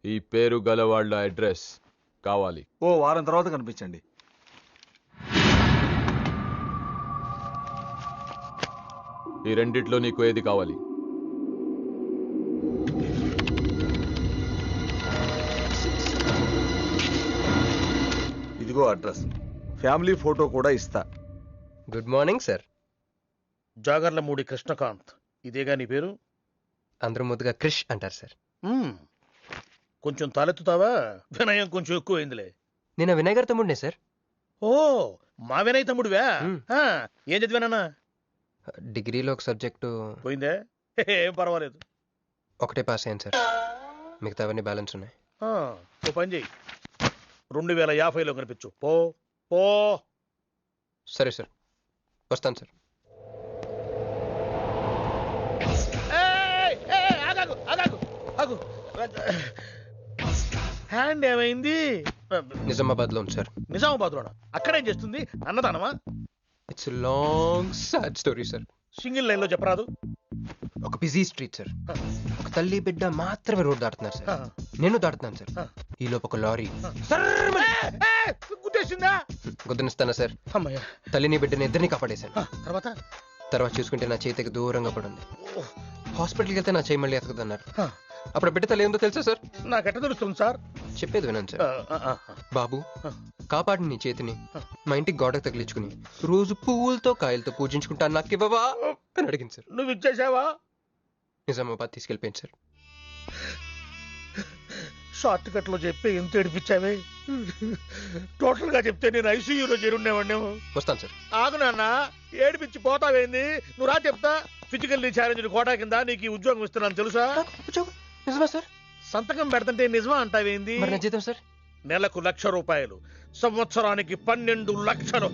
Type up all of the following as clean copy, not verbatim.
ఈ పేరు గల వాళ్ళ అడ్రస్ కావాలి. ఓ వారం తర్వాత కనిపించండి. ఈ రెండిట్లో నీకు ఏది కావాలి? ఇదిగో అడ్రస్, ఫ్యామిలీ ఫోటో కూడా ఇస్తా. Good morning sir. Jagarlamudi Krishnakant, ఇదేగా నీ పేరు? అందరూ ముద్దుగా క్రిష్ అంటారు సార్. కొంచెం తలెత్తుతావా? వినయం కొంచెం ఎక్కువైందిలే. నేను వినయ్ గారి తమ్ముడినే సార్. ఓ, మా వినయ్ తమ్ముడివా? ఏం చదివానా? డిగ్రీలో ఒక సబ్జెక్టు పోయిందే, ఏం పర్వాలేదు. ఒకటే పాస్ అయ్యాను సార్, మిగతావన్నీ బ్యాలెన్స్ ఉన్నాయి. ఓ పని చెయ్యి, 2050లో కనిపించు. పో పో. సరే సార్, వస్తాను సార్. హ్యాండ్ ఏమైంది? నిజామాబాద్ లో ఉంది సార్. నిజామాబాద్ లోనా? అక్కడేం చేస్తుంది? అన్నదానమా? It's long sad story sir. Single line లో చెప్పరాదు? ఒక బిజీ స్ట్రీట్ సార్, ఒక తల్లి బిడ్డ మాత్రమే రోడ్ దాటుతున్నారు సార్. నేను దాటుతున్నాను సార్. ఈ లోపు ఒక లారీ గుద్దేసిందా? గుద్దనిస్తానా సార్? అమ్మయ్య. తల్లిని బిడ్డని ఇద్దరిని కాపాడేశాను. తర్వాత చూసుకుంటే నా చేతికి దూరంగా పడుంది. హాస్పిటల్కి వెళ్తే నా చేయి మళ్ళీ ఎతకదన్నారు. అప్పుడు బిడ్డ తల్లి ఏందో తెలుసా సార్? నాకెట్ట తెలుస్తుంది సార్? చెప్పేది వినండి సార్. బాబు, కాపాడి నీ చేతిని మా ఇంటికి గోడకు తగిలించుకుని రోజు పువ్వులతో కాయలతో పూజించుకుంటాను, నాకు ఇవ్వవా అని అడిగింది సార్. నువ్వు ఇచ్చేసావా? నిజామాబాద్ తీసుకెళ్ళిపోయింది సార్. షార్ట్ కట్ లో చెప్పి ఎంత ఏడిపించావే. టోటల్ గా చెప్తే నేను ఐసీయూలో చేరుండేవాడినేమో. వస్తాను సార్. ఆగు నాన్న, ఏడిపించి పోతావేంది? నువ్వు రా చెప్తా. ఫిజికల్లీ ఛాలెంజ్ కోటా కింద నీకు ఈ ఉద్యోగం ఇస్తున్నాను తెలుసా? నిజమా సార్? సంతకం పెడతంటే నిజమా అంటావేంది? మరి నా జీతం సార్? నెలకు ₹1,00,000, సంవత్సరానికి 12 లక్షలు.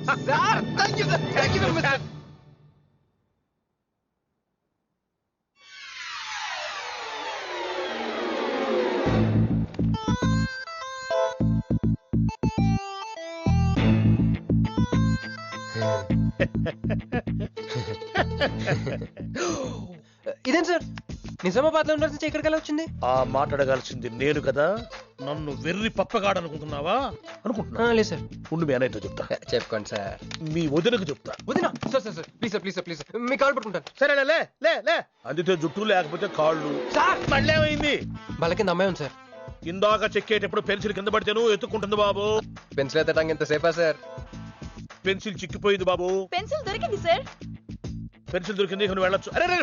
ఇదేం సార్, నిజామాబాద్ లో ఉండాల్సి ఇక్కడికి ఎలా వచ్చింది? ఆ మాట్లాడగాల్సింది నేను కదా. నన్ను వెర్రి పప్పగాడనుకుంటున్నావా? అనుకుంటున్నా. లేదు సార్. ఉండు, మీ అన్నయ్యతో చెప్తా. చెప్పుకోండి సార్. మీ వదినకు చెప్తా. వదినా? Sir sir sir, please sir, please sir, please sir, me call పట్టుకుంటాను. సరే లే లే లే. అందితే జుట్టు లేకపోతే కాళ్ళు. సార్ మళ్ళీ ఏమైంది? వాళ్ళ కింద అమ్మాయి ఉంది సార్. ఇందాక చెక్కేటప్పుడు పెన్సిల్ కింద పడితేను ఎత్తుకుంటుంది బాబు. పెన్సిల్ ఎత్తడానికి ఎంత సేపా సార్? పెన్సిల్ చిక్కిపోయింది బాబు. పెన్సిల్ దొరికింది సార్. పెన్సిల్ దొరికింది, ఇక నువ్వు వెళ్ళొచ్చు. అరే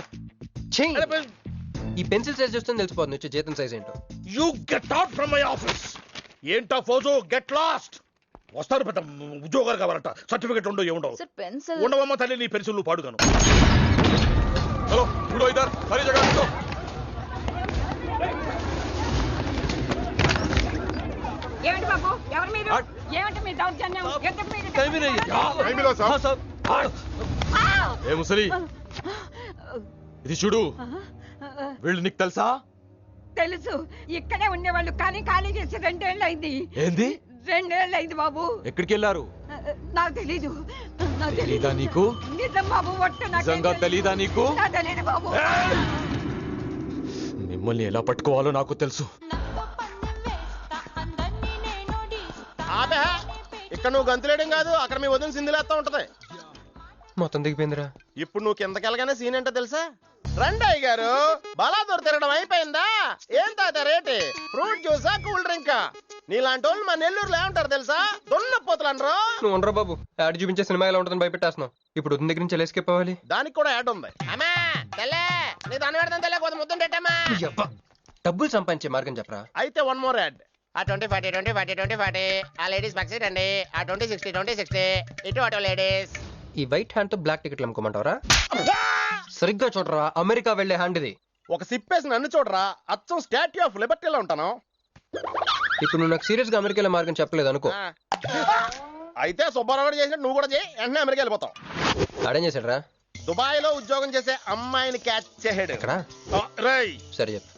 ఈ పెన్సిల్ సైజ్ చూస్తే తెలిసిపోతుంది వచ్చే జీతం సైజ్ ఏంటో. You get out from my office. ఏంటా ఫోజో, గెట్ లాస్ట్. వస్తారు పెద్ద ఉద్యోగాలు కావాలంట, సర్టిఫికెట్ ఉండవు ఏముండవు. సార్ పెన్సిల్ ఉండవమ్మ తల్లి, నీ పెన్సిల్ నువ్వు పాడుగాను. హలో, ఇప్పుడు ఇద్దరు సరి జగన్. ఏమిటి బాబు, ఎవరు మీరు? ఏమిటి మీ దౌర్జన్యం? ఏ ముసలి, ఇది చూడు. వీళ్ళు నీకు తెలుసా? తెలుసు, ఇక్కడే ఉండేవాళ్ళు, కానీ ఖాళీ చేసి 2 ఏళ్ళు అయింది. ఏంది? 2 ఏళ్ళు అయింది బాబు. ఎక్కడికి వెళ్ళారు? నాకు తెలీదు. తెలీదా నీకు? నిజం బాబు, ఒట్టు నిజంగా తెలీదా నీకు? తెలీదు బాబు. మిమ్మల్ని ఎలా పట్టుకోవాలో నాకు తెలుసు. ఇక్కడ నువ్వు గంతులేయడం కాదు, అక్కడ మీ వదిన సింధులేస్తా ఉంటది. మొత్తం దిగిపోయిందిరా. ఇప్పుడు నువ్వు కిందకెళ్ళగానే సీన్ ఏంటో తెలుసా? రండయ్య గారు, బలాదూర్ తిరగడం అయిపోయిందా? ఏం తాత రేటు? ఫ్రూట్ జ్యూసా, కూల్ డ్రింకా? నీలాంటి వాళ్ళు మా నెల్లూరులో ఏమంటారు తెలుసా? దొన్నపోతులు అనరు. నువ్వు ఉండరా బాబు, యాడ్ చూపించే సినిమా ఎలా ఉంటుందని భయపెట్టేస్తున్నావు. ఇప్పుడు వదిన దగ్గర నుంచి ఎలా ఎస్కేప్ అవ్వాలి? దానికి కూడా యాడ్ ఉంది. అమ్మా తెల్లే, నీ దాన్ని పెడతాను తెల్లే, కొంత ముద్దుంటమ్మా. డబ్బులు సంపాదించే మార్గం చెప్పరా. అయితే 1 more యాడ్. ఆ 20-40 20-40 20-40 ఆ లేడీస్ పక్షి రండి. ఆ 20-60 20-60 ఇటు అటు లేడీస్. ఈ వైట్ హ్యాండ్ తో బ్లాక్ టికెట్లు అమ్ముకోమంటావరా? సరిగ్గా చూడరా, అమెరికా వెళ్లే హ్యాండ్ ఇది. ఒక సిప్పేసి నన్ను చూడరా, అచ్చం స్టాట్యూ ఆఫ్ లిబర్టీలో ఉంటాను. ఇప్పుడు నువ్వు నాకు సీరియస్ గా అమెరికా వెళ్ళే మార్గం చెప్పలేదు అనుకో. అయితే సుబ్బారావు చేసినట్టు నువ్వు కూడా చేయి, వెంటనే అమెరికా వెళ్ళిపోతావు. ఆడేం చేశాడరా? దుబాయ్ లో ఉద్యోగం చేసే అమ్మాయిని క్యాచ్ చేసాడు. సరే చెప్పు.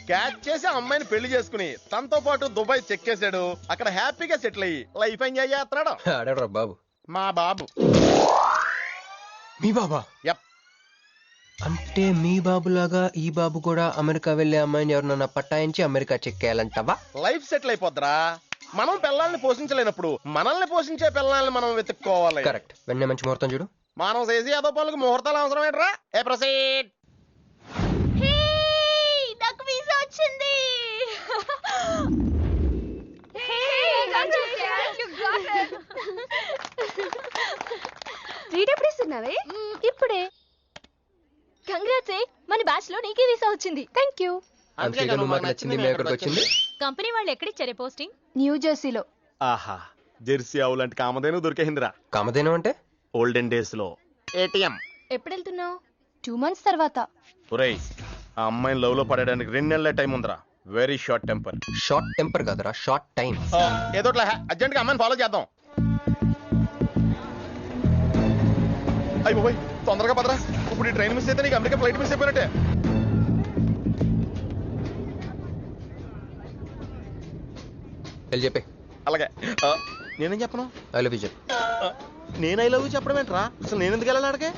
క్యాచ్ చేసి అమ్మాయిని పెళ్లి చేసుకుని తనతో పాటు దుబాయ్ చెక్కేశాడు. అక్కడ హ్యాపీగా సెటిల్ అయ్యి లైఫ్ ఎంజాయ్ చేస్తున్నాడు. ఆడాడు బాబు. మా బాబు. మీ బాబా? యప్. అంటే మీ బాబులాగా ఈ బాబు కూడా అమెరికా వెళ్ళే అమ్మాయిని ఎవరినన్నా పట్టాయించి అమెరికా చెక్కేయాలంటావా? లైఫ్ సెటిల్ అయిపోద్దిరా. మనం పిల్లల్ని పోషించలేనప్పుడు మనల్ని పోషించే పిల్లల్ని మనం వెతుక్కోవాలి. కరెక్ట్. వెంటనే మంచి ముహూర్తం చూడు. మనం చేసి అదో పనులకు ముహూర్తాలు అవసరం ఏంట్రా? ఏ ప్రొసీడ్. నాకు వీసా వచ్చింది. రీడ్ ఎప్పుడు ఇస్తున్నావే? ఇప్పుడే. కంగ్రాట్స్. మన బ్యాచ్ లో నీకే వీసా వచ్చింది. Thank you. అందుకే నువ్వు మాకు నచ్చింది, మేము ఎక్కడికి వచ్చింది. కంపెనీ వాళ్ళు ఎక్కడిచ్చారే పోస్టింగ్? న్యూ జెర్సీలో. ఆహా, జెర్సీ ఆవు లాంటి కామధేను దొరికేసిందిరా. కామధేను అంటే? ఓల్డెన్ డేస్ లో ఏటీఎం. ఎప్పుడు వెళ్తున్నావు? 2 months తర్వాత. ఒరేయ్, ఆ అమ్మాయిని లవ్ లో పడడానికి 2 నెలల టైం ఉందిరా. Very short temper. Short temper కాదురా, షార్ట్ టైం. ఏదో అర్జెంట్ గా అమ్మాయిని ఫాలో చేద్దాం. అయ్యి పోయి తొందరగా పదరా. ఇప్పుడు ఈ ట్రైన్ మిస్ అయితే నీకు అమెరికా ఫ్లైట్ మిస్ అయిపోయినట్టే. వెళ్ళి చెప్పే. అలాగే. నేనేం చెప్పను? ఐ లవ్ యూ చెప్పు. నేను ఐ లవ్ యూ చెప్పడం ఏంట్రా? అసలు నేను ఎందుకు వెళ్ళాలి అడిగే?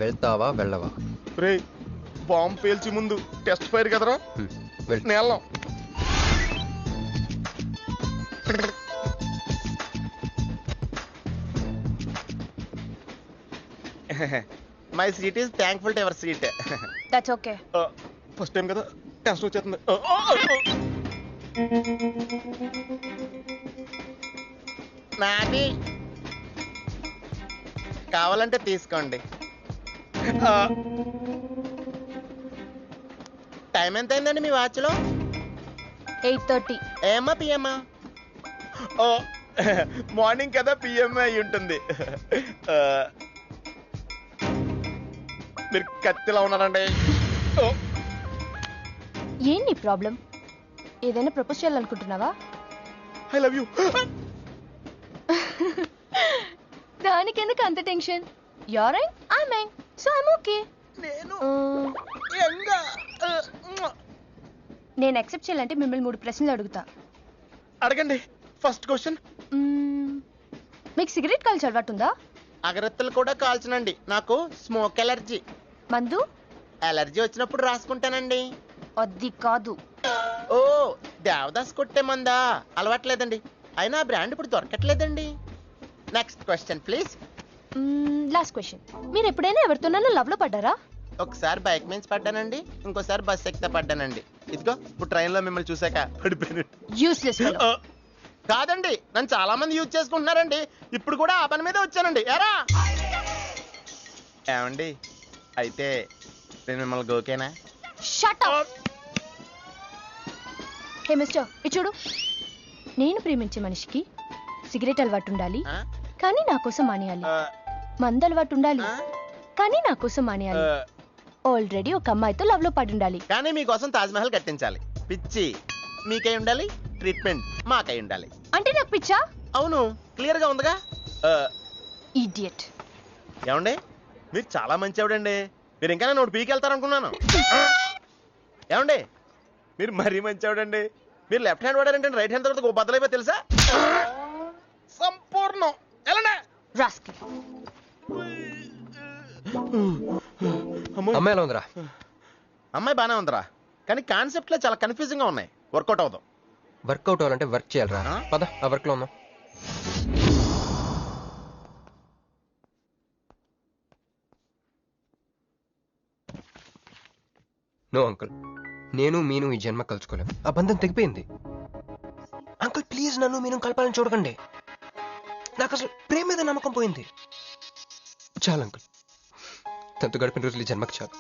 వెళ్తావా వెళ్ళవా? రే, బాంబు పేల్చి ముందు టెస్ట్ ఫైర్ కదరా. వెళ్ళు. నేను వెళ్ళాం. My seat is thankful to ever seat. That's okay. First time కదా, టెన్షన్ వచ్చేస్తుంది. నాది కావాలంటే తీసుకోండి. టైం ఎంత అయిందండి మీ వాచ్లో? 8:30. ఏమా పిఎమ్మా? ఓ, మార్నింగ్ కదా, పిఎంఏ అయి ఉంటుంది. మీరు కత్తిలా ఉన్నారండి. ఏం నీ ప్రాబ్లం? ఏదైనా ప్రపోజ్ చేయాలనుకుంటున్నావా? I love you. దానికి ఎందుకు అంత tension? You're young, I'm young, so I'm okay. నేను యాక్సెప్ట్ చేయాలంటే మిమ్మల్ని 3 ప్రశ్నలు అడుగుతా. అడగండి. First question. మీకు సిగరెట్ కాల్చి అలవాటు ఉందా? అగరత్తులు కూడా కాల్చనండి. నాకు స్మోక్ ఎలర్జీ. మందు? ఎలర్జీ వచ్చినప్పుడు రాసుకుంటానండి. అది కాదు. ఓ, దేవదాస్ కొట్టే మందా? అలవాట్లేదండి. అయినా బ్రాండ్ ఇప్పుడు దొరకట్లేదండి. Next question please. Last question. మీరు ఎప్పుడైనా ఎవరితోనైనా లవ్ లో పడ్డారా? ఒకసారి బైక్ మీద పడ్డానండి, ఇంకోసారి బస్ ఎక్కితే పడ్డానండి. ఇదిగో ఇప్పుడు ట్రైన్ లో మిమ్మల్ని చూసాక పడిపోయాను. Useless fellow. కాదండి, నన్ను చాలా మంది యూజ్ చేసుకుంటున్నారండి. ఇప్పుడు కూడా ఆ పని మీద వచ్చానండి. ఎరా ఏమండి, అయితే నేను మిమ్మల్ని గోకేనా? Shut up. హే మిస్టర్, ఇది చూడు. నేను ప్రేమించే మనిషికి సిగరెట్ అలవాటు ఉండాలి, కానీ నా కోసం మానేయాలి. మందు అలవాటు ఉండాలి, కానీ నా కోసం మానేయాలి. ఆల్రెడీ ఒక అమ్మాయితో లవ్ లో పడి ఉండాలి, కానీ మీకోసం తాజ్ మహల్ కట్టించాలి. పిచ్చి మీకై ఉండాలి, ట్రీట్మెంట్ మాకై ఉండాలి. అంటే నాకు పిచ్చా? అవును, క్లియర్ గా ఉందిగా. ఇడియట్. ఏమండి, మీరు చాలా మంచి ఆవిడండి. మీరు ఇంకా నన్ను పీకి వెళ్తారనుకున్నాను. ఏమండి, మీరు మరీ మంచి ఆవిడండి. మీరు లెఫ్ట్ హ్యాండ్ వాడారంటే రైట్ హ్యాండ్ తర్వాత బద్దలైపోయి తెలుసా? సంపూర్ణం. ఎలాండి రాస్కెల్. అమ్మాయి ఎలా ఉందిరా? అమ్మాయి బానే ఉందిరా, కానీ కాన్సెప్ట్ లో చాలా కన్ఫ్యూజింగ్ గా ఉన్నాయి. వర్కౌట్ అవుతాం. వర్కౌట్ అవ్వాలంటే వర్క్ చేయాలరా. పద, ఆ వర్క్ లో ఉన్నాం. నో అంకుల్, నేను మీను ఈ జన్మ కలుసుకోలేం. ఆ బంధం తెగిపోయింది. అంకుల్ ప్లీజ్, నన్ను మీను కలపాలని చూడకండి. నాకు అసలు ప్రేమ మీద నమ్మకం పోయింది. చాలు అంకుల్, తనతో గడిపిన రోజులు ఈ జన్మకు చాలు.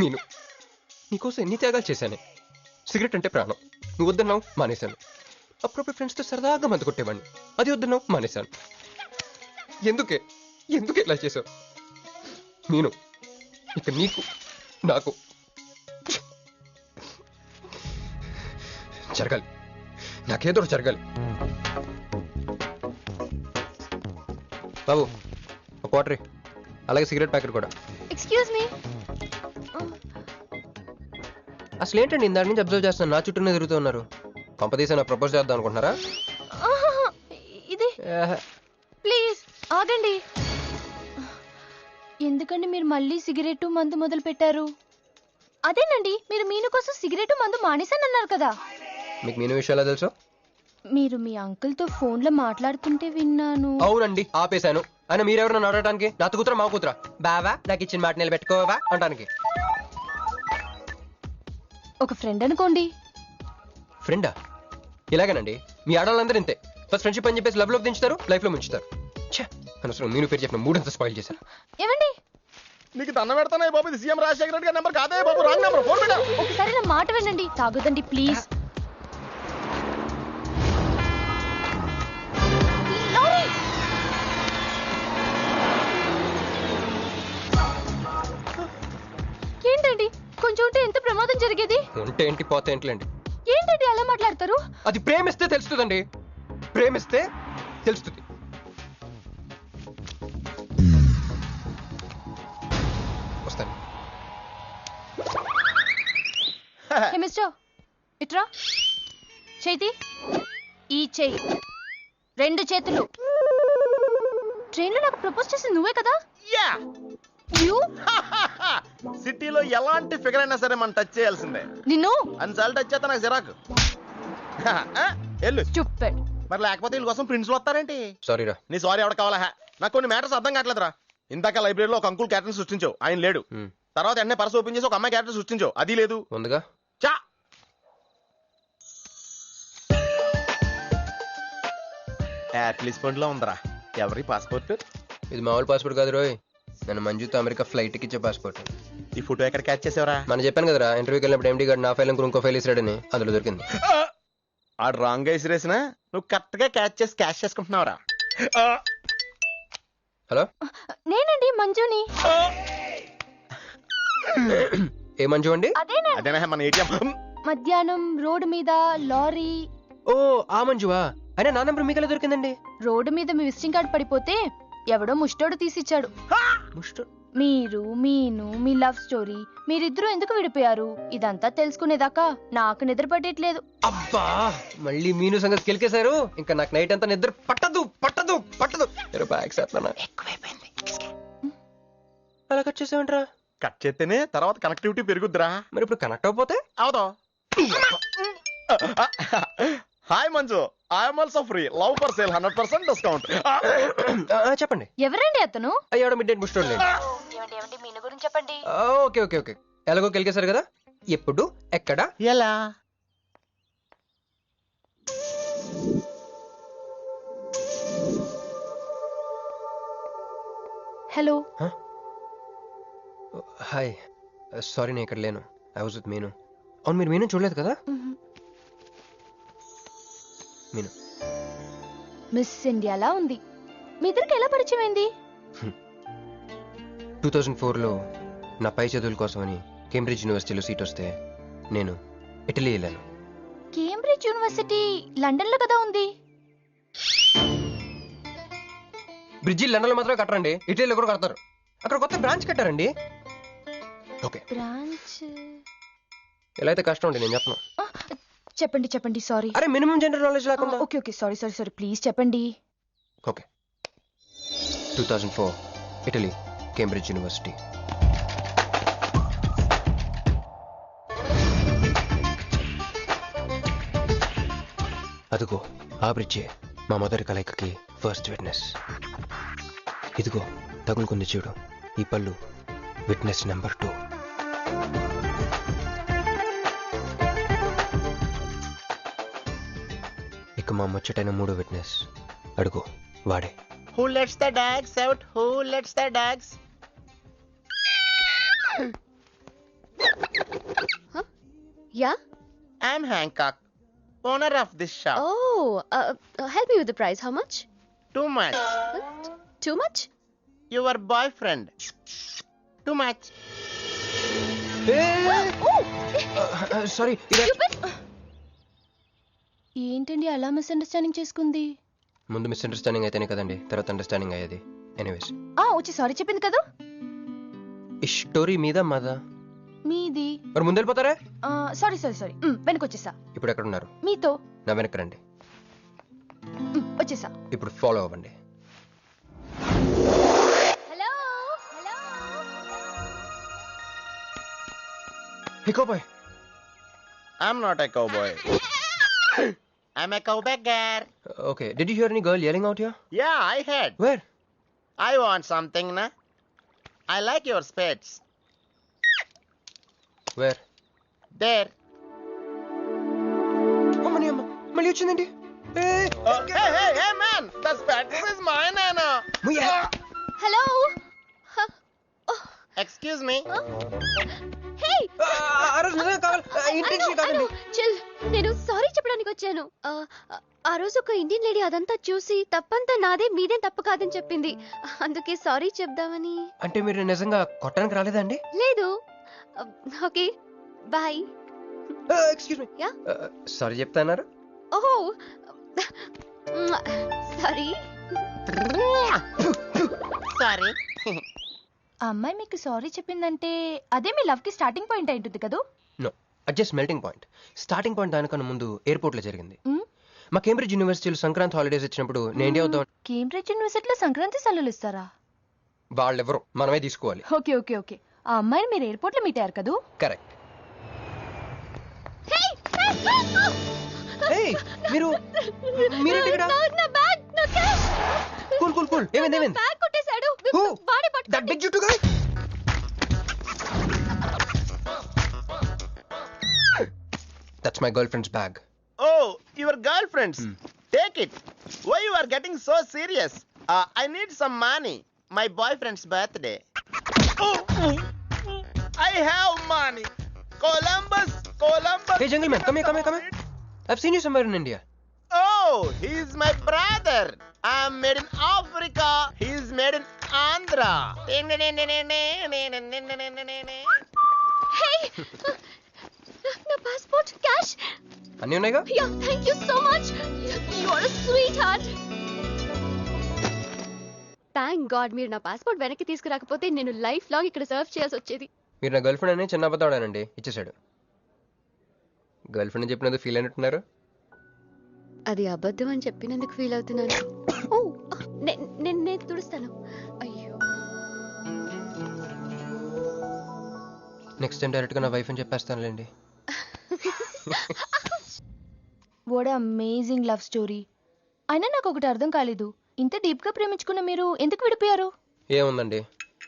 మీను, నీకోసం ఎన్ని త్యాగాలు చేశానే. సిగరెట్ అంటే ప్రాణం, నువ్వు వద్దన్నావు, మానేశాను. అప్పుడప్పుడు ఫ్రెండ్స్తో సరదాగా మందు కొట్టేవాడిని, అది వద్దన్నావు, మానేశాను. ఎందుకే ఇలా చేసావు? మీను, ఇక నీకు నాకు జరగాలి, నాకేదో జరగాలి. బాబు, ఒక వాటర్, అలాగే సిగరెట్ ప్యాకెట్ కూడా. Excuse me. అసలు ఏంటండి ఇందాక నుంచి అబ్జర్వ్ చేస్తాను, నా చుట్టూనే తిరుగుతూ ఉన్నారు. పంపదీసి నా ప్రపోజ్ చేద్దాం అనుకుంటున్నారా? ఆహాహా, ఇది ప్లీజ్ ఆగండి. ఎందుకండి మీరు మళ్ళీ సిగరెట్ మందు మొదలు పెట్టారు? అదేనండి, మీరు మీను కోసం సిగరెట్ మందు మానేశానన్నారు కదా. మీకు మీను విషయాలు తెలుసు? మీరు మీ అంకుల్ తో ఫోన్ లో మాట్లాడుతుంటే విన్నాను. అవునండి, ఆపేశాను. ఆయన మీరెవరన్నా అడగడానికి? నా కూతురా మా కూతురా? బావా నాకు ఇచ్చిన మాట నిలబెట్టుకోవా అంటానికి. ఒక ఫ్రెండ్ అనుకోండి. ఫ్రెండా? ఇలాగేనండి, మీ ఆడవాళ్ళందరూ ఇంతే. ఫస్ట్ ఫ్రెండ్షిప్ అని చెప్పేసి లవ్ లోకి దించుతారు, లైఫ్ లో ముంచుతారు. అనవసరం మీను పేరు చెప్పిన మూడంతా స్పాయిల్ చేశారు. ఏమండి, నీకు దండం పెడతానే బాబు, ఇది సీఎం రాజశేఖర రెడ్డి గారి నెంబర్ కాదే బాబు, రాంగ్ నెంబర్. ఫోన్ పెట్టా. ఒకసారి నా మాట వినండి. తాగొద్దండి ప్లీజ్. లారీ! ఏంటండి, కొంచెం ఉంటే ఎంత ప్రమాదం జరిగేది. ఉంటే ఏంటి పోతే ఏంటిలేండి. ఏంటండి అలా మాట్లాడతారు? అది ప్రేమిస్తే తెలుస్తుందండి, ప్రేమిస్తే తెలుస్తుంది. వస్తాను. హే మిస్టర్, ఇట్రా. చేతి ఈ చెయ్యి, రెండు చేతులు. ట్రైన్లో నాకు ప్రపోజ్ చేసింది నువ్వే కదా? యా. యూ సిటీలో ఎలాంటి ఫిగర్ అయినా సరే మనం టచ్ చేయాల్సిందే. నిన్ను అన్నిసార్లు టచ్ చేస్తా నాకు చిరాకు. వెళ్ళు. స్టూపిడ్. మరి లేకపోతే వీళ్ళ కోసం ప్రిన్స్లు వస్తారేంటి? సారీ రా. నీ సారీ ఎవడ కావాలా? నాకు కొన్ని మ్యాటర్స్ అర్థం కావట్లేదురా. ఇందాక లైబ్రరీలో ఒక అంకుల్ క్యారెక్టర్ సృష్టించావు, ఆయన లేడు. తర్వాత ఎన్నే పర్స్ ఓపెన్ చేసి ఒక అమ్మాయి క్యారెక్టర్ సృష్టించావు, అది లేదు. ముందుగా చా. యాట్లీస్ పండ్లో ఉందరా. ఎవరి పాస్పోర్ట్? ఇది మామూలు పాస్పోర్ట్ కాదు రోయ్, నన్ను మంజుతో అమెరికా ఫ్లైట్ కి ఇచ్చే పాస్పోర్ట్. ఈ ఫోటో ఎక్కడ క్యాచ్ చేసావరా? మనం చెప్పాను కదరా, ఇంటర్వ్యూకి వెళ్ళినప్పుడు ఎండి గారు నా ఫైల్ ఇంకో ఫైల్ ఇస్తాడని, అందులో దొరికింది. ఆడు రాంగ్ గా ఇసిరేసినా నువ్వు కరెక్ట్ గా క్యాష్ చేసుకుంటున్నావురా. హలో, నేనండి మంజుని. ఏ మంజు అండి? అదేనా మన ఏటీఎం. మధ్యాహ్నం రోడ్డు మీద లారీ. ఓ ఆ మంజువా? అయినా నా నెంబర్ మీకెలా దొరికిందండి? రోడ్డు మీద మీ విజిటింగ్ కార్డ్ పడిపోతే ఎవడో ముష్టోడు తీసిచ్చాడు. మీరు మీను మీ లవ్ స్టోరీ, మీరిద్దరూ ఎందుకు విడిపోయారు, ఇదంతా తెలుసుకునేదాకా నాకు నిద్ర పట్టేట్లేదు. అబ్బా, మళ్ళీ మీను సంగతి కెలికేశారు. ఇంకా నాకు నైట్ అంతా నిద్ర పట్టదు పట్టదు పట్టదు. ఎక్కువైపోయింది. అలా కట్ చేసామంటారా? కట్ చేస్తేనే తర్వాత కనెక్టివిటీ పెరుగుద్దిరా. మరి ఇప్పుడు కనెక్ట్ అయిపోతే అవుదా? Hi Manju, I'm also free, love for sale, 100% discount. చెప్పండి. ఎవరండి అతను? అయ్యాడు మిడ్ నైట్ ముస్టోడ్ లేండి. మీను గురించి చెప్పండి. ఓకే ఓకే ఓకే, ఎలాగో కెలికేశారు కదా, ఎప్పుడు ఎక్కడ ఎలా? హలో. హాయ్, సారీ నేను ఇక్కడ లేను, ఐ వాజ్ విత్ మీను. అవును, మీరు మీను చూడలేదు కదా? మీను మిస్ ఇండియాలా ఉంది. మీ ఇద్దరికి ఎలా పరిచయం అయింది? 2004లో నా పై చదువుల కోసమని కేంబ్రిడ్జ్ యూనివర్సిటీలో సీట్ వస్తే నేను ఇటలీ వెళ్ళాను. కేంబ్రిడ్జ్ యూనివర్సిటీ లండన్ లో కదా ఉంది. బ్రిడ్జి లండన్ లో మాత్రమే కట్టరండి, ఇటలీలో కూడా కడతారు. అక్కడ కొత్త బ్రాంచ్ కట్టారండి. ఓకే, బ్రాంచ్ ఎలా అయితే కష్టం అండి, నేను చెప్పను. చెప్పండి చెప్పండి. సారీ. అరే మినిమం జనరల్ నాలెడ్జ్ లేకుండా. Okay okay, sorry sorry sorry, please చెప్పండి. Okay, 2004 Italy, Cambridge university. అదిగో ఆ బ్రిడ్జే మా మొదటి కలయికకి ఫస్ట్ విట్నెస్. ఇదిగో తగులుకుంది చూడు ఈ పళ్ళు, విట్నెస్ నెంబర్ 2. ఇక మా ముచ్చటైన 3వ విట్నెస్, అడుగు వాడే. Who lets the dogs out? Who lets the dogs? Yeah. I'm Hancock, owner of this shop. Oh, help me with the price. How much? Too much. Too much? Your boyfriend. Too much. Sorry. ఏంటండి అలా misunderstanding చేసుకుంది? ముందు misunderstanding అయితేనే కదండి తర్వాత understanding అయ్యేది. Anyways, వచ్చి sorry చెప్పింది కదా. ఈ స్టోరీ మీద మాదా మీది. మరి ముందు వెళ్ళిపోతారా? సారీ సారీ సారీ, వెనకొచ్చేసా. ఇప్పుడు ఎక్కడ ఉన్నారు? మీతో. నా వెనక్కి రండి. వచ్చేసా. ఇప్పుడు ఫాలో అవ్వండి. Hello hello. Hey cowboy. I'm not a cowboy. I'm a cowbagger. Okay, did you hear any girl yelling out here? Yeah, I heard. Where? I want something, na? I like your spades. Where? There. అమ్మని అమ్మ మళ్ళీ వచ్చిందండి. Hey, man! The spades is mine, Anna. Hello. Excuse me. హే ఆ రోజు నిజంగా కావాలి, intention కాదండి. Chill, నేను సారీ చెప్పడానికి వచ్చాను. ఆ రోజు ఒక ఇండియన్ లేడీ అదంతా చూసి తప్పంతా నాదే మీదేం తప్పు కాదని చెప్పింది. అందుకే సారీ చెప్దామని. అంటే మీరు నిజంగా కొట్టడానికి రాలేదా అండి? లేదు. Okay bye. Excuse me. Yeah? Sorry చెప్తాన్నారు. ఓహో సారీ. Sorry. ఆ అమ్మాయి మీకు సారీ చెప్పిందంటే అదే మీ లవ్ కి స్టార్టింగ్ పాయింట్ అయి ఉంటుంది కదా? No, just melting point. Starting point దానికన్నా ముందు ఎయిర్పోర్ట్ లో జరిగింది. మ్? మా కేంబ్రిడ్జ్ యూనివర్సిటీలో సంక్రాంతి హాలిడేస్ ఇచ్చినప్పుడు నేను ఇండియా వద్దాం. కేంబ్రిడ్జ్ యూనివర్సిటీలో సంక్రాంతి సెలవులు ఇస్తారా? వాళ్ళెవరు, మనమే తీసుకోవాలి. Okay okay okay. ఆ అమ్మాయిని మీరు ఎయిర్పోర్ట్ లో మీట్ అయ్యారు కదా? కరెక్ట్. మీరేంటి ఇక్కడ? నా బ్యాగ్, నా క్యాష్. Cool cool cool. ఏమైంది ఏమైంది? బ్యాగ్ కొట్టేశాడు. Who? వాడే That పట్టుకోండి. big juttu guy? That's my girlfriend's bag. Oh, your girlfriend's. Take it. Why you are getting so serious? I need some money. My boyfriend's birthday. I have money. Columbus. Hey gentleman, come here. I've seen you somewhere in India. Oh, he's my brother. I'm made in Africa. He's made in Andhra. Hey! నా passport, cash. అన్నీ ఉన్నాయిగా? Yeah, thank you so much. You are a sweetheart. Thank God మీరు నా passport వెనక్కి తీసుకురాకపోతే నేను life long ఇక్కడ serve చేయాల్సి వచ్చేది. మీరు నా గర్ల్ ఫ్రెండ్ అని చిన్న అబద్ధం ఆడానండి, ఇచ్చేసాడు. గర్ల్ ఫ్రెండ్ చెప్పినందుకు ఫీల్ అయినట్టున్నారు. అది అబద్ధం అని చెప్పినందుకు ఫీల్ అవుతున్నాను. ఓ, నేను తుడుస్తాను. అయ్యో, నెక్స్ట్ టైం డైరెక్ట్ గా నా వైఫ్ అని చెప్పేస్తానులేండి. What amazing love story. అయినా నాకు ఒకటి అర్థం కాలేదు, ఇంత డీప్ గా ప్రేమించుకున్న మీరు ఎందుకు విడిపోయారు? ఏముందండి,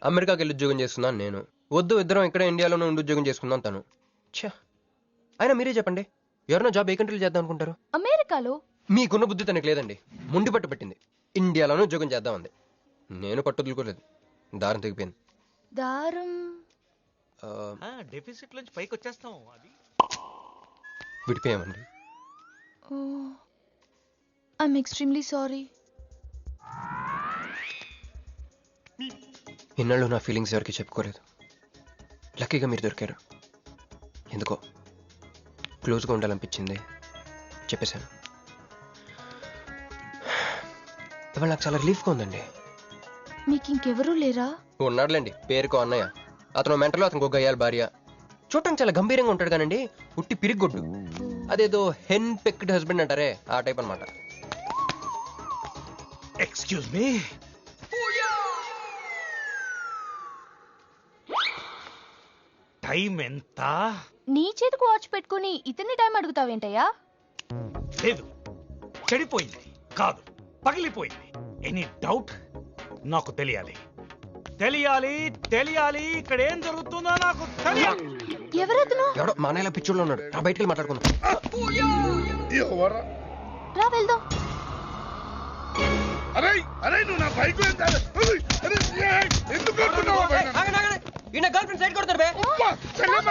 అమెరికాకి వెళ్ళి ఉద్యోగం చేస్తున్నాను నేను. వద్దు, ఇద్దరం ఇక్కడ ఇండియాలోనే ఉండి ఉద్యోగం చేసుకుందాం తను. ఛా, అయినా మీరే చెప్పండి, ఎవరైనా జాబ్ ఏ కంట్రీలో చేద్దాం అనుకుంటారు? అమెరికాలో. మీకున్న బుద్ధి తనకి లేదండి. ముండి పట్టు పెట్టింది, ఇండియాలోనే ఉద్యోగం చేద్దాం అంది. నేను పట్టుదలుకోలేదు, దారం తెగిపోయింది. దారం డెఫిసిట్ నుంచి పైకి వచ్చేస్తాం. అది విడిపోయామండి. I'm extremely sorry. ఇన్నాళ్ళు నా ఫీలింగ్స్ ఎవరికి చెప్పుకోలేదు. లక్కీగా మీరు దొరికారు. ఎందుకో క్లోజ్గా ఉండాలనిపించింది, చెప్పేశాను. ఇవాళ నాకు చాలా రిలీఫ్గా ఉందండి. మీకు ఇంకెవరూ లేరా? ఉన్నాడులేండి, పేరుకో అన్నయ్య. అతను మెంటలో, అతను గొయ్యాలి భార్య. చూడటానికి చాలా గంభీరంగా ఉంటాడు కానండి, ఉట్టి పిరిగొడ్డు. అదేదో హెన్ పెక్డ్ హస్బెండ్ అంటారే, ఆ టైప్ అనమాట. Excuse me. టైం ఎంత? నీ చేతికి వాచ్ పెట్టుకుని ఇతన్ని టైం అడుగుతావేంటయ్యా? లేదు, చెడిపోయింది కాదు, పగిలిపోయింది. Any doubt? నాకు తెలియాలి. ఇక్కడ ఏం జరుగుతుందో నాకు తెలియాలి. ఎవరతను? ఎవడో మానేలా పిచ్చోళ్ళు ఉన్నాడు, రా బయటికి మాట్లాడుకుందాం. రా వెళ్దాం. అరే నువ్వు నా బైక్ ఎందుకు ఈయన గర్ల్ ఫ్రెండ్ సైడ్ కొడతారు బే.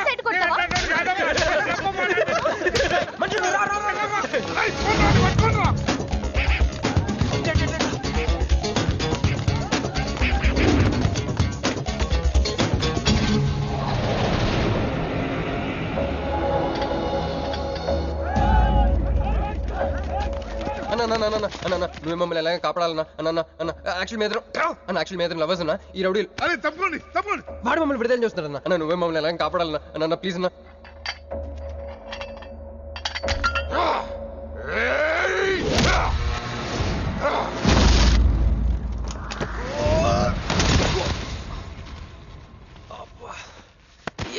సైడ్ కొడతావా? అన్న నువ్వు మమ్మల్ని ఎలాగ కాపాడాలన్నా అన్న యాక్చువల్ మీద లవర్స్ అన్న ఈ రౌడీలు అరే తప్పండి తప్పండి. వాడు మమ్మల్ని విడుదల చేస్తున్నారన్న అన్న నువ్వే మమ్మల్ని ఎలాగ కాపాడాలన్నా అన్న ప్లీజ్ అన్న.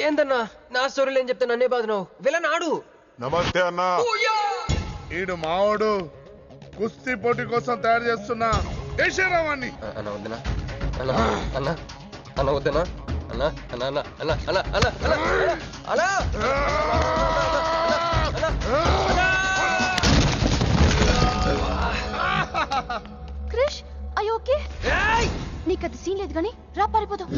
ఏందన్నా నా స్టోరీలు ఏం చెప్తా నన్నే బాధ నువ్వు వెళ్ళనాడు. నమస్తే అన్నా. ఈడు మావాడు కుస్తీ పోటీ కోసం తయారు చేస్తున్నా యశరావాణ్ణి. అన్న వద్దనా అన్న అన్న అన్న వద్దనా అన్న అన్న అన్న అన్న అన్న అన్న అన్న అన్న క్రిష్ అయ్యో ఓకే నీకు అది సీన్ లేదు కానీ రా పారిపోదాం.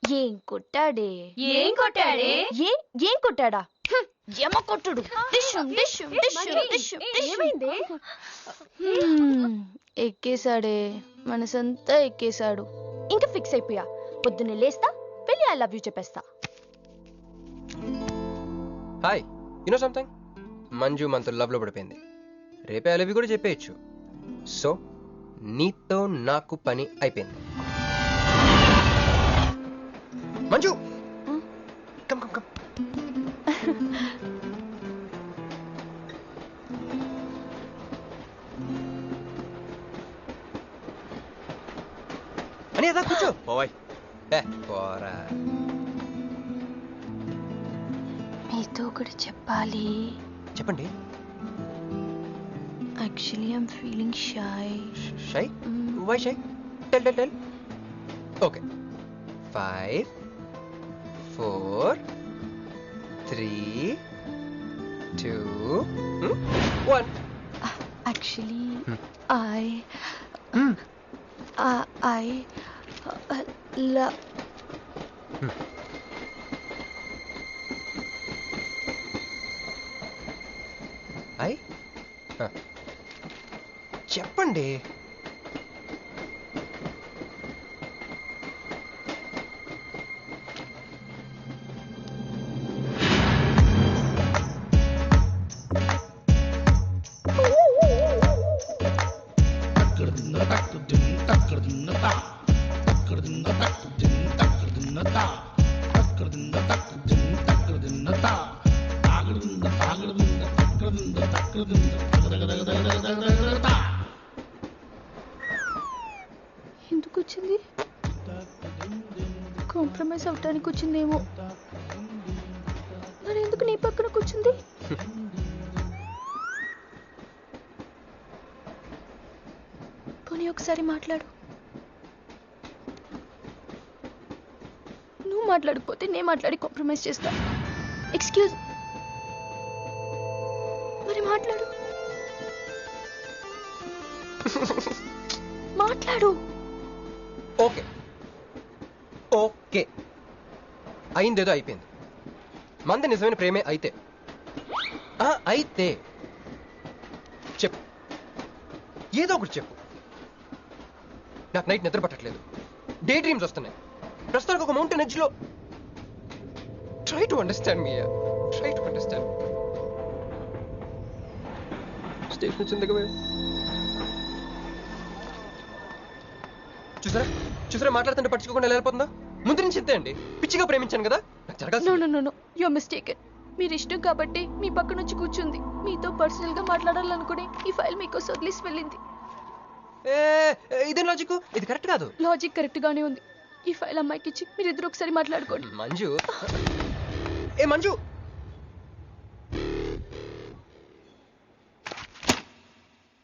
ఏం కొట్టాడే ఏం కొట్టాడే? ఏం కొట్టాడా యమ కొట్టుడు ఎక్కేశాడే మనసంతా ఎక్కేశాడు. ఇంకా ఫిక్స్ అయిపోయా పొద్దున్నే లేస్తా వెళ్ళి ఐ లవ్ యూ చెప్పేస్తా. హాయ్ యూనో సంథింగ్ మంజు మనతో లవ్ లో పడిపోయింది. రేపే ఐ లవ్ యూ కూడా చెప్పేయచ్చు. సో నీతో నాకు పని అయిపోయింది. Manju come come come. అని అదా కూర్చో. పోవాయ్. పోరా. మీతో ఒకటి చెప్పాలి. చెప్పండి. Actually I'm feeling shy. Shy? Why shy? Tell tell tell. Okay 5 4 3 2 1. Actually, I love. చెప్పండి. ఎందుకు వచ్చింది? కాంప్రమైజ్ అవటానికి వచ్చిందేమో. మరి ఎందుకు నీ పక్కన కూర్చుంది? పోనీ ఒకసారి మాట్లాడు. నువ్వు మాట్లాడకపోతే నేను మాట్లాడి కాంప్రమైజ్ చేస్తా. ఎక్స్క్యూజ్. మరి మాట్లాడు. మాట్లాడు. ఓకే ఓకే, అయిందేదో అయిపోయింది. మంది నిజమైన ప్రేమే అయితే అయితే చెప్పు, ఏదో ఒకటి చెప్పు. నాకు నైట్ నిద్ర పట్టట్లేదు, డే డ్రీమ్స్ వస్తున్నాయి. ప్రస్తుతానికి ఒక మౌంటైన్ ఎడ్జ్ లో. Try to understand me, try to understand. Station వచ్చింది కదా. చూసారా చూసారా, మాట్లాడుతుంటే పట్టించుకోకుండా ఎలా వెళ్ళిపోతుందో. ముందు నుంచి ఇంతే అండి, పిచ్చిగా ప్రేమించాను కదా, నాకు జరగాల్సింది. No you are mistaken. మీరు ఇష్టం కాబట్టి మీ పక్క నుంచి కూర్చుంది. మీతో పర్సనల్ గా మాట్లాడాలనుకుని ఈ ఫైల్ మీకోసం వదిలేసి వెళ్ళింది. ఇదేం లాజిక్? ఇది కరెక్ట్ కాదు. లాజిక్ కరెక్ట్ గానే ఉంది. ఈ ఫైల్ అమ్మాయికి ఇచ్చి మీరు ఇద్దరు ఒకసారి మాట్లాడుకోండి. మంజు, ఏ మంజు,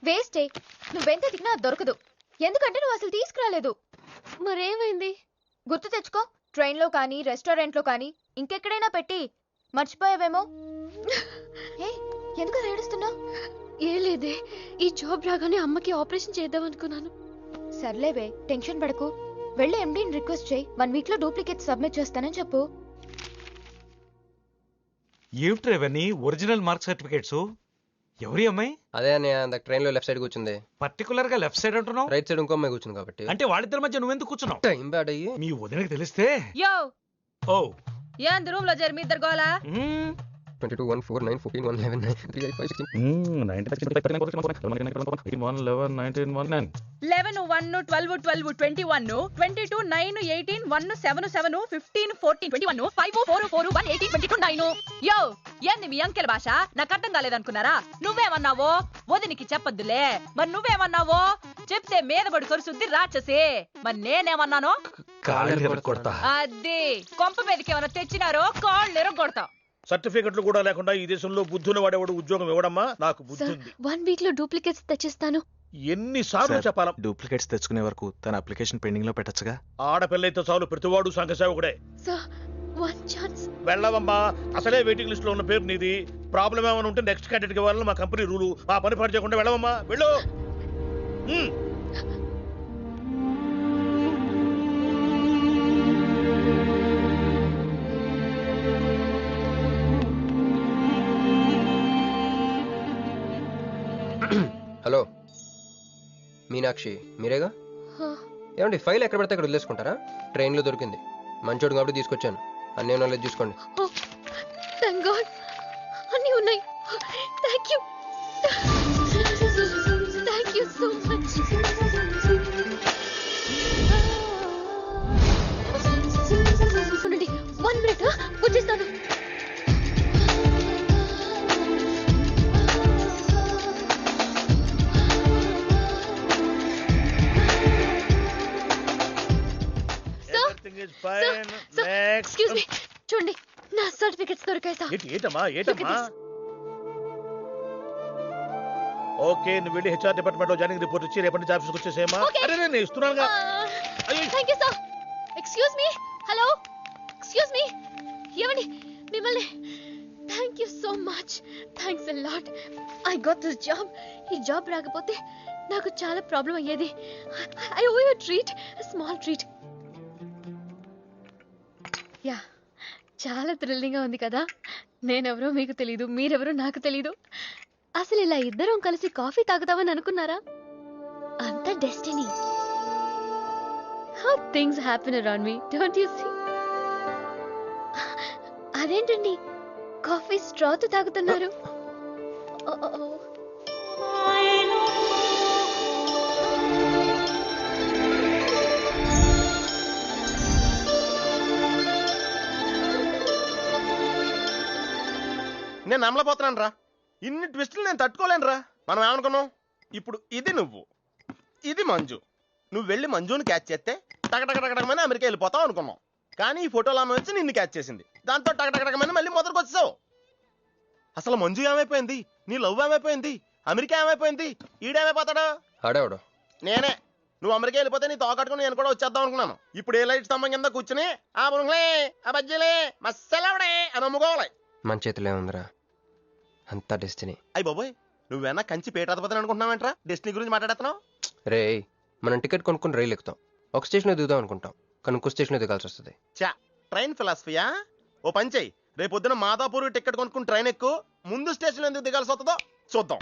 వేస్టే, నువ్వెంత తిన్నా దొరకదు. ఎందుకంటే నువ్వు అసలు తీసుకురాలేదు. మరేమైంది గుర్తు తెచ్చుకో. ట్రైన్లో కానీ రెస్టారెంట్లో కానీ ఇంకెక్కడైనా పెట్టి మర్చిపోయావేమో. ఎందుకు ఏడుస్తున్నావు? ఏ లేదే, ఈ జాబ్ రాగానే అమ్మకి ఆపరేషన్ చేద్దాం అనుకున్నాను. సర్లేవే, టెన్షన్ పడకు. వెళ్ళి ఎండీని రిక్వెస్ట్ చేయి, 1 వీక్ లో డూప్లికేట్ సబ్మిట్ చేస్తానని చెప్పు. ఏమిట్రా ఇవన్నీ ఒరిజినల్ మార్క్ సర్టిఫికేట్స్? ఎవరి అమ్మాయి? అదే అన్నయ్య, ట్రైన్ లో లెఫ్ట్ సైడ్ కూర్చుంది. పర్టికులర్ గా లెఫ్ట్ సైడ్ అంటున్నావు? రైట్ సైడ్ ఇంకో అమ్మాయి కూర్చుంది కాబట్టి. అంటే వాళ్ళిద్దరి మధ్య నువ్వెందుకు కూర్చున్నావు? టైం బ్యాడ్ అయ్యి మీ వదినకి తెలిస్తే. యో ఓ ఏంది రూమ్ లో జరి మీ ఇద్దరు గోలా? 22 1 4 9 14 1 11 9 3 5 5 16 11 1 12 12 21 22 9 18 1 7 7 15 14 21 5 4 4 1 18 22 9. యో ఏంది మీ అంకెల భాష? నాకు అర్థం కాలేదనుకున్నారా? నువ్వేమన్నావో వదినికి చెప్పొద్దులే. మరి నువ్వేమన్నావో చెప్తే మీద పడి కరుసుద్ది రాక్షసి. మరి నేనేమన్నాను? కొడతా. అది కొంప మీదకి ఏమన్నా తెచ్చినారో కాళ్ళు ఎరగొడతా. సర్టిఫికెట్లు కూడా లేకుండా ఈ దేశంలో బుద్ధుని వాడేవాడు ఉద్యోగం ఇవ్వడమ్మా? నాకు బుద్ధి ఉంది. 1 వీక్ లో డూప్లికేట్స్ తెచ్చిస్తాను. ఎన్నిసార్లు చెప్పాలా? డూప్లికేట్స్ తెచ్చుకునే వరకు తన అప్లికేషన్ పెండింగ్ లో పెట్టచ్చుగా. ఆడపిల్లైతే చాలు, ప్రతివాడు సంఘ సేవకుడే. Sir, 1 chance. వెళ్ళవమ్మా, అసలే వెయిటింగ్ లిస్ట్ లో ఉన్న పేరు నీది. ప్రాబ్లం ఏమైనా ఉంటే నెక్స్ట్ క్యాండిడేట్ కి వెళ్ళాలి, మా కంపెనీ రూలు. ఆ పని పాటు చేయకుండా వెళ్ళవమ్మా, వెళ్ళు. హలో మీనాక్షి, మీరేగా? ఏమండి, ఫైల్ ఎక్కడ పడితే అక్కడ వదిలేసుకుంటారా? ట్రైన్లో దొరికింది, మంచోడు కాబట్టి తీసుకొచ్చాను. అన్నీ నాలెడ్జ్ చూసుకోండి. థాంక్ గాడ్, అన్నీ ఉన్నాయి. Thank you, thank you so much. చూడండి, 1 మినిట్ వచ్చేస్తాను. ఎక్స్క్యూజ్ మీ, చూడండి నా సర్టిఫికెట్స్ దొరికాయి సార్. ఏటమ్మా ఏటమ్మా? ఓకే, నువ్వు వెళ్ళి హెచ్ఆర్ డిపార్ట్మెంట్ లో జాయినింగ్ రిపోర్ట్ ఇచ్చి రేపటి నుంచి ఆఫీస్కి వచ్చేసేమా. అరే నేను ఇస్తున్నానుగా. Thank you sir. Excuse me, hello, excuse me, ఏమండి మిమ్మల్ని. Thank you so much, thanks a lot. I got this job. ఈ జాబ్ రాకపోతే నాకు చాలా ప్రాబ్లం అయ్యేది. I owe you treat, small treat. Yeah, చాలా థ్రిల్లింగ్గా ఉంది కదా. నేనెవరో మీకు తెలీదు, మీరెవరో నాకు తెలీదు. అసలు ఇలా ఇద్దరం కలిసి కాఫీ తాగుతామని అనుకున్నారా? అంత destiny. How things happen around me, don't you see? అదేంటండి కాఫీ స్ట్రాతో తాగుతున్నారు? నేను నమ్మలేకపోతున్నాను రా, ఇన్ని ట్విస్టులు నేను తట్టుకోలేను రా. మనం ఏమనుకున్నాం? ఇప్పుడు ఇది నువ్వు, ఇది మంజు. నువ్వు వెళ్ళి మంజుని క్యాచ్ చేస్తే టకటకటకమని అమెరికా వెళ్ళిపోతావు అనుకున్నాం. కానీ ఈ ఫోటోలో ఆమె వచ్చి నిన్ను క్యాచ్ చేసింది. దాంతో టకటకటకమని మళ్ళీ మొదటికి వచ్చేసావు. అసలు మంజు ఏమైపోయింది? నీ లవ్ ఏమైపోయింది? అమెరికా ఏమైపోయింది? ఈడేమైపోతాడు? ఆడేవాడు నేనే. నువ్వు అమెరికా వెళ్ళిపోతే నీ తోకట్టుకుని నేను కూడా వచ్చేద్దాం అనుకున్నాను. ఇప్పుడు ఏ లైట్ స్తంభం కింద కూర్చుని ఆ బుంగ్లే, ఆ బజ్జీలే, మస్సలవడే అని అమ్ముకోవాలి. మన చేతిలో ఉందిరా అంతా డెస్టినీ. అయ్యి బాబోయ్, నువ్వేనా కంచి పేటాధిపతిని అనుకుంటున్నావేంట్రా? డెస్టినీ గురించి మాట్లాడుతున్నావు? రే, మనం టికెట్ కొనుక్కొని రైలు ఎక్కుతాం. ఒక స్టేషన్లో దిగుదాం అనుకుంటాం, కానీ ఇంకో స్టేషన్లో దిగాల్సి వస్తుంది. చా ట్రైన్ ఫిలాసఫియా? ఓ పని చెయ్యి, రేపు పొద్దున మాదాపూర్ టికెట్ కొనుక్కుని ట్రైన్ ఎక్కు, ముందు స్టేషన్ ఎందుకు దిగాల్సి వస్తుందో చూద్దాం.